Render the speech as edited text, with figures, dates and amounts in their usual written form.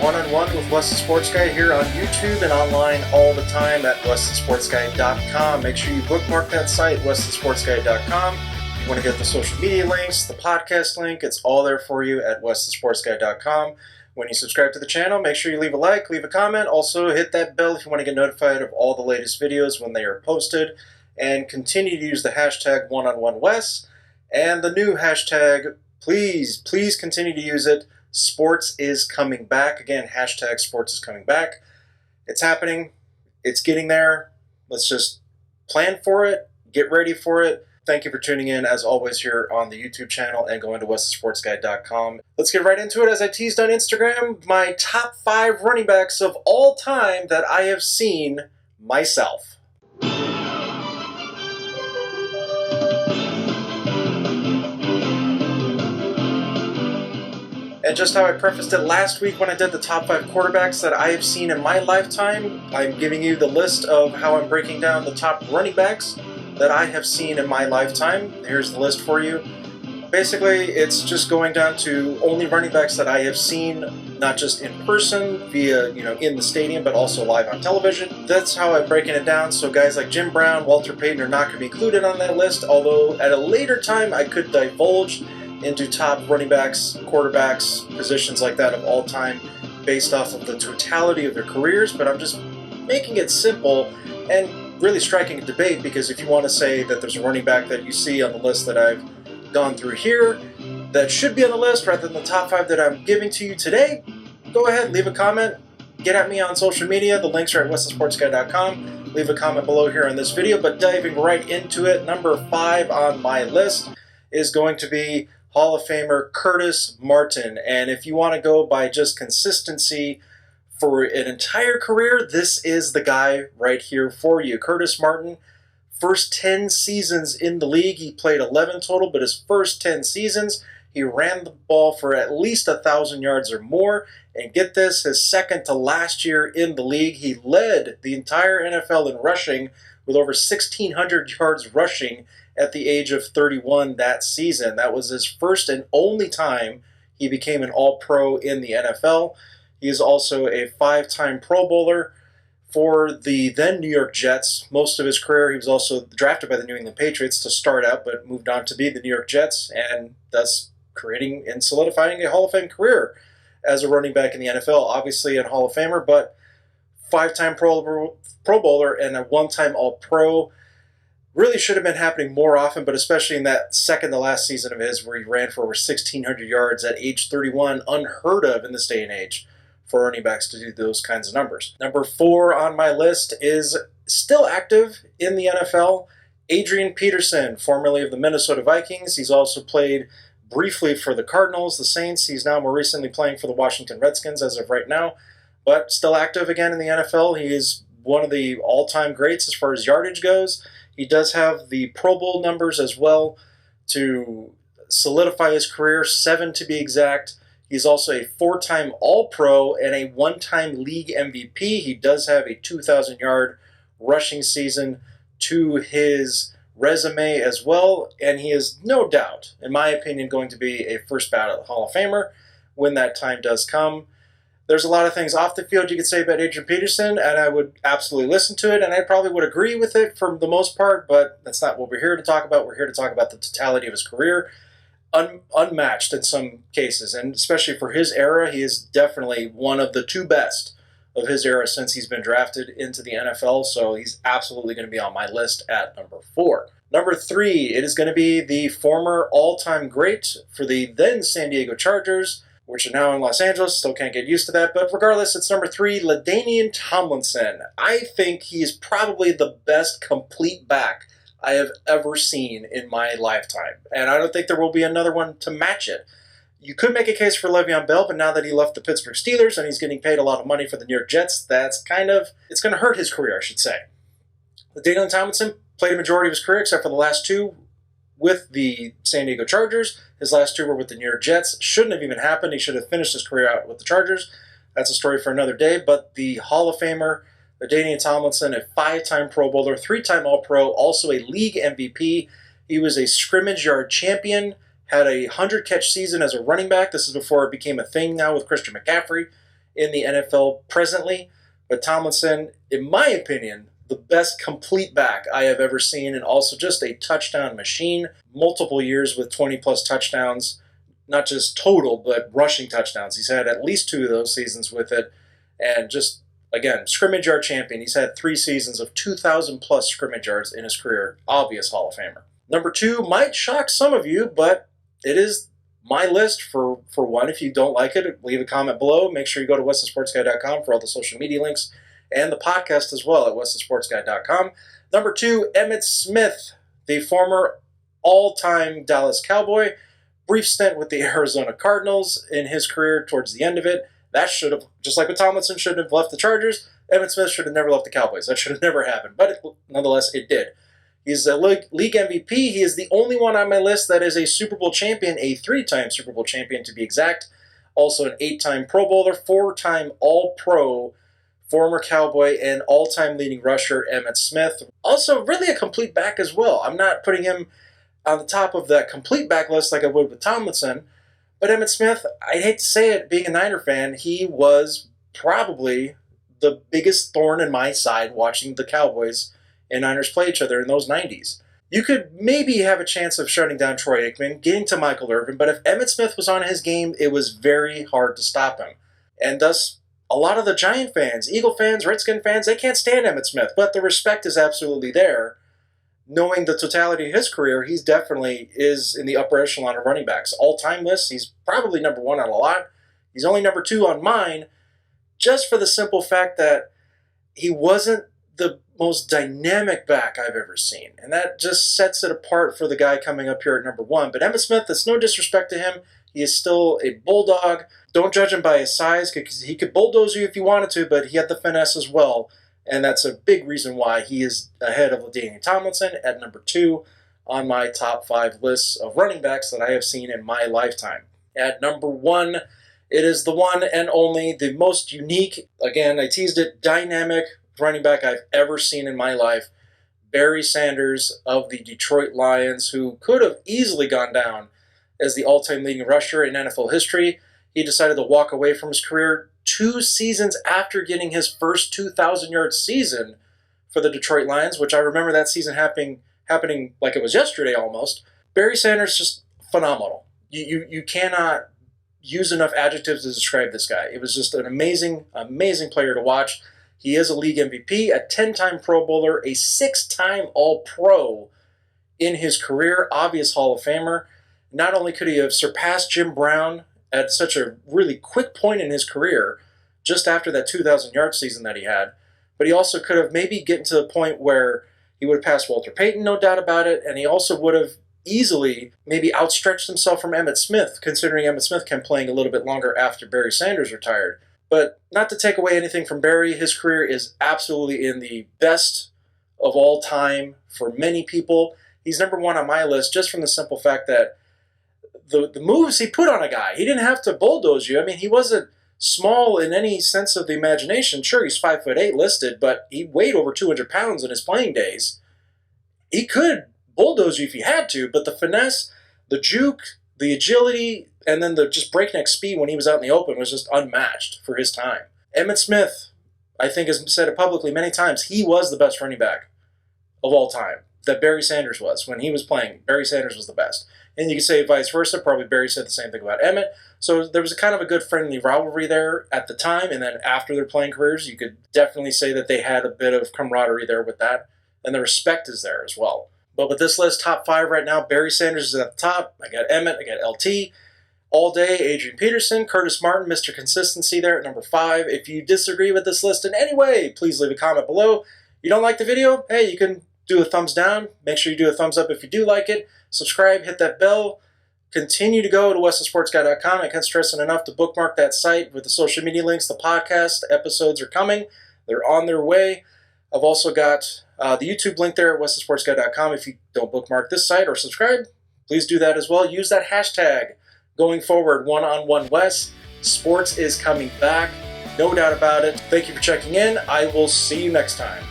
one-on-one with Wes the Sports Guy here on YouTube and online all the time at westhesportsguy.com. Make sure you bookmark that site, westhesportsguy.com. If you want to get the social media links, the podcast link, it's all there for you at westhesportsguy.com. When you subscribe to the channel, make sure you leave a like, leave a comment. Also, hit that bell if you want to get notified of all the latest videos when they are posted. And continue to use the hashtag #OneOnOneWes. And the new hashtag, please continue to use it. Sports is coming back. Again, hashtag sports is coming back. It's happening. It's getting there. Let's just plan for it. Get ready for it. Thank you for tuning in, as always, here on the YouTube channel and going to westhesportsguy.com. Let's get right into it. As I teased on Instagram, my top 5 running backs of all time that I have seen myself. And just how I prefaced it last week when I did the top 5 quarterbacks that I have seen in my lifetime, I'm giving you the list of how I'm breaking down the top running backs that I have seen in my lifetime. Here's the list for you. Basically, it's just going down to only running backs that I have seen, not just in person, via, in the stadium, but also live on television. That's how I'm breaking it down. So guys like Jim Brown, Walter Payton are not going to be included on that list, although at a later time I could divulge into top running backs, quarterbacks, positions like that of all time based off of the totality of their careers, but I'm just making it simple and really striking a debate, because if you want to say that there's a running back that you see on the list that I've gone through here that should be on the list rather than the top 5 that I'm giving to you today, go ahead, leave a comment, get at me on social media. The links are at westhesportsguy.com. Leave a comment below here on this video, but diving right into it, number 5 on my list is going to be Hall of Famer Curtis Martin. And if you want to go by just consistency for an entire career, this is the guy right here for you. Curtis Martin, first 10 seasons in the league, he played 11 total, but his first 10 seasons, he ran the ball for at least 1,000 yards or more. And get this, his second to last year in the league, he led the entire NFL in rushing with over 1,600 yards rushing at the age of 31 that season. That was his first and only time he became an All-Pro in the NFL. He is also a 5-time Pro Bowler for the then New York Jets. Most of his career, he was also drafted by the New England Patriots to start out, but moved on to be the New York Jets, and thus creating and solidifying a Hall of Fame career as a running back in the NFL. Obviously a Hall of Famer, but 5-time Pro Bowler and a 1-time All-Pro. Really should have been happening more often, but especially in that second to last season of his where he ran for over 1,600 yards at age 31, unheard of in this day and age for running backs to do those kinds of numbers. Number 4 on my list is still active in the NFL, Adrian Peterson, formerly of the Minnesota Vikings. He's also played briefly for the Cardinals, the Saints. He's now more recently playing for the Washington Redskins as of right now, but still active again in the NFL. He is one of the all-time greats as far as yardage goes. He does have the Pro Bowl numbers as well to solidify his career, 7 to be exact. He's also a 4-time All-Pro and a 1-time league MVP. He does have a 2,000-yard rushing season to his resume as well, and he is no doubt, in my opinion, going to be a first ballot Hall of Famer when that time does come. There's a lot of things off the field you could say about Adrian Peterson, and I would absolutely listen to it, and I probably would agree with it for the most part, but that's not what we're here to talk about. We're here to talk about the totality of his career, unmatched in some cases, and especially for his era, he is definitely one of the 2 best of his era since he's been drafted into the NFL, so he's absolutely going to be on my list at number 4. Number 3, it is going to be the former all-time great for the then San Diego Chargers, which are now in Los Angeles. Still can't get used to that. But regardless, it's number 3, LaDainian Tomlinson. I think he is probably the best complete back I have ever seen in my lifetime. And I don't think there will be another one to match it. You could make a case for Le'Veon Bell, but now that he left the Pittsburgh Steelers and he's getting paid a lot of money for the New York Jets, it's going to hurt his career, I should say. LaDainian Tomlinson played a majority of his career, except for the last 2, with the San Diego Chargers. His last 2 were with the New York Jets. Shouldn't have even happened. He should have finished his career out with the Chargers. That's a story for another day. But the Hall of Famer, LaDainian Tomlinson, a 5-time Pro Bowler, 3-time All-Pro, also a league MVP. He was a scrimmage yard champion, had a 100-catch season as a running back. This is before it became a thing now with Christian McCaffrey in the NFL presently. But Tomlinson, in my opinion, the best complete back I have ever seen, and also just a touchdown machine. Multiple years with 20-plus touchdowns, not just total, but rushing touchdowns. He's had at least 2 of those seasons with it. And just, again, scrimmage yard champion. He's had 3 seasons of 2,000-plus scrimmage yards in his career. Obvious Hall of Famer. Number 2 might shock some of you, but it is my list for one. If you don't like it, leave a comment below. Make sure you go to westthesportsguy.com for all the social media links and the podcast as well at westthesportsguy.com. Number 2, Emmitt Smith, the former all-time Dallas Cowboy. Brief stint with the Arizona Cardinals in his career towards the end of it. That should have, just like with Tomlinson should have left the Chargers, Emmitt Smith should have never left the Cowboys. That should have never happened. But nonetheless, it did. He's a league MVP. He is the only one on my list that is a Super Bowl champion, a 3-time Super Bowl champion to be exact. Also an 8-time Pro Bowler, 4-time All-Pro, former Cowboy, and all-time leading rusher, Emmitt Smith. Also, really a complete back as well. I'm not putting him on the top of that complete back list like I would with Tomlinson, but Emmitt Smith, I hate to say it, being a Niner fan, he was probably the biggest thorn in my side watching the Cowboys and Niners play each other in those 90s. You could maybe have a chance of shutting down Troy Aikman, getting to Michael Irvin, but if Emmitt Smith was on his game, it was very hard to stop him. And thus, a lot of the Giant fans, Eagle fans, Redskin fans, they can't stand Emmitt Smith, but the respect is absolutely there. Knowing the totality of his career, he definitely is in the upper echelon of running backs. All-time list, he's probably number 1 on a lot. He's only number 2 on mine, just for the simple fact that he wasn't the most dynamic back I've ever seen. And that just sets it apart for the guy coming up here at number 1. But Emmitt Smith, it's no disrespect to him. He is still a bulldog. Don't judge him by his size, because he could bulldoze you if he wanted to, but he had the finesse as well. And that's a big reason why he is ahead of LaDainian Tomlinson at number 2 on my top 5 lists of running backs that I have seen in my lifetime. At number 1, it is the one and only, the most unique, again, I teased it, dynamic running back I've ever seen in my life, Barry Sanders of the Detroit Lions, who could have easily gone down as the all-time leading rusher in NFL history. He decided to walk away from his career 2 seasons after getting his first 2,000-yard season for the Detroit Lions, which I remember that season happening like it was yesterday almost. Barry Sanders, just phenomenal. You cannot use enough adjectives to describe this guy. It was just an amazing, amazing player to watch. He is a league MVP, a 10-time Pro Bowler, a 6-time All-Pro in his career, obvious Hall of Famer. Not only could he have surpassed Jim Brown at such a really quick point in his career, just after that 2,000-yard season that he had, but he also could have maybe gotten to the point where he would have passed Walter Payton, no doubt about it, and he also would have easily maybe outstretched himself from Emmitt Smith, considering Emmitt Smith kept playing a little bit longer after Barry Sanders retired. But not to take away anything from Barry, his career is absolutely in the best of all time for many people. He's number 1 on my list just from the simple fact that the moves he put on a guy, he didn't have to bulldoze you. I mean, he wasn't small in any sense of the imagination. Sure, he's 5'8" listed, but he weighed over 200 pounds in his playing days. He could bulldoze you if he had to, but the finesse, the juke, the agility, and then the just breakneck speed when he was out in the open was just unmatched for his time. Emmitt Smith, I think, has said it publicly many times, he was the best running back of all time. That Barry Sanders was. When he was playing, Barry Sanders was the best. And you can say vice versa. Probably Barry said the same thing about Emmitt. So there was a kind of a good friendly rivalry there at the time. And then after their playing careers, you could definitely say that they had a bit of camaraderie there with that. And the respect is there as well. But with this list, top 5 right now, Barry Sanders is at the top. I got Emmitt. I got LT. All day, Adrian Peterson. Curtis Martin, Mr. Consistency there at number 5. If you disagree with this list in any way, please leave a comment below. You don't like the video? Hey, you can do a thumbs down. Make sure you do a thumbs up if you do like it. Subscribe, hit that bell. Continue to go to westthesportsguy.com. I can't stress it enough to bookmark that site with the social media links. The podcast episodes are coming. They're on their way. I've also got the YouTube link there at westthesportsguy.com. If you don't bookmark this site or subscribe, please do that as well. Use that hashtag going forward, one-on-one-West. Sports is coming back. No doubt about it. Thank you for checking in. I will see you next time.